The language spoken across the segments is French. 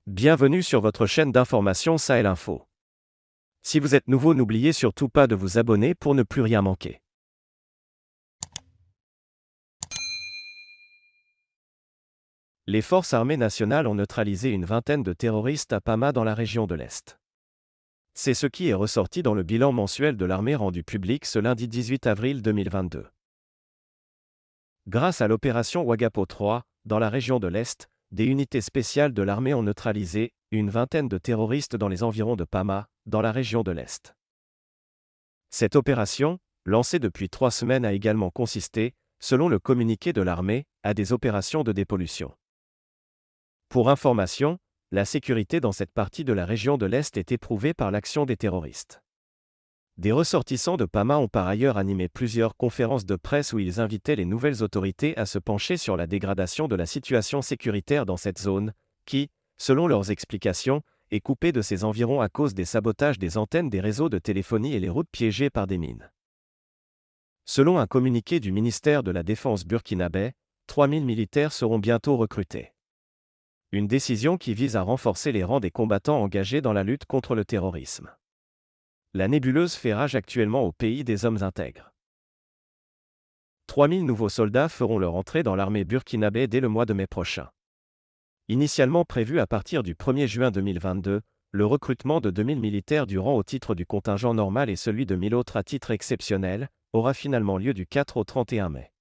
Bienvenue sur votre chaîne d'information Sahel Info. Si vous êtes nouveau, n'oubliez surtout pas de vous abonner pour ne plus rien manquer. Les forces armées nationales ont neutralisé une vingtaine de terroristes à Pama dans la région de l'Est. C'est ce qui est ressorti dans le bilan mensuel de l'armée rendu public ce lundi 18 avril 2022. Grâce à l'opération Wagapo 3, dans la région de l'Est, des unités spéciales de l'armée ont neutralisé une vingtaine de terroristes dans les environs de Pama, dans la région de l'Est. Cette opération, lancée depuis 3 semaines, a également consisté, selon le communiqué de l'armée, à des opérations de dépollution. Pour information, la sécurité dans cette partie de la région de l'Est est éprouvée par l'action des terroristes. Des ressortissants de Pama ont par ailleurs animé plusieurs conférences de presse où ils invitaient les nouvelles autorités à se pencher sur la dégradation de la situation sécuritaire dans cette zone, qui, selon leurs explications, est coupée de ses environs à cause des sabotages des antennes des réseaux de téléphonie et les routes piégées par des mines. Selon un communiqué du ministère de la Défense burkinabé, 3000 militaires seront bientôt recrutés. Une décision qui vise à renforcer les rangs des combattants engagés dans la lutte contre le terrorisme. La nébuleuse fait rage actuellement au pays des hommes intègres. 3000 nouveaux soldats feront leur entrée dans l'armée burkinabé dès le mois de mai prochain. Initialement prévu à partir du 1er juin 2022, le recrutement de 2000 militaires du rang au titre du contingent normal et celui de 1000 autres à titre exceptionnel aura finalement lieu du 4 au 31 mai.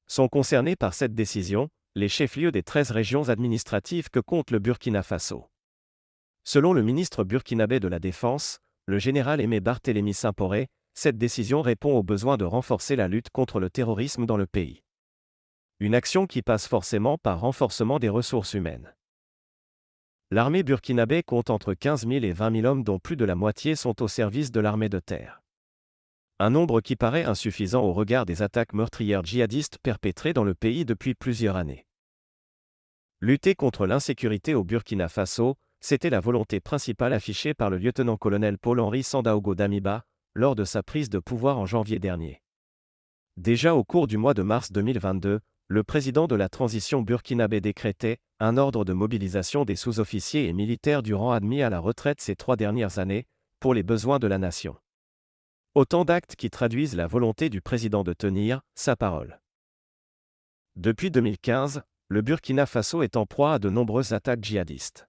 Sont concernés par cette décision les chefs-lieux des 13 régions administratives que compte le Burkina Faso. Selon le ministre burkinabé de la Défense, le général Aimé Barthélemy Simporé, cette décision répond au besoin de renforcer la lutte contre le terrorisme dans le pays. Une action qui passe forcément par renforcement des ressources humaines. L'armée burkinabé compte entre 15 000 et 20 000 hommes dont plus de la moitié sont au service de l'armée de terre. Un nombre qui paraît insuffisant au regard des attaques meurtrières djihadistes perpétrées dans le pays depuis plusieurs années. Lutter contre l'insécurité au Burkina Faso, c'était la volonté principale affichée par le lieutenant-colonel Paul-Henri Sandaogo Damiba, lors de sa prise de pouvoir en janvier dernier. Déjà au cours du mois de mars 2022, le président de la transition burkinabé décrétait un ordre de mobilisation des sous-officiers et militaires du rang admis à la retraite ces 3 dernières années, pour les besoins de la nation. Autant d'actes qui traduisent la volonté du président de tenir sa parole. Depuis 2015, le Burkina Faso est en proie à de nombreuses attaques djihadistes.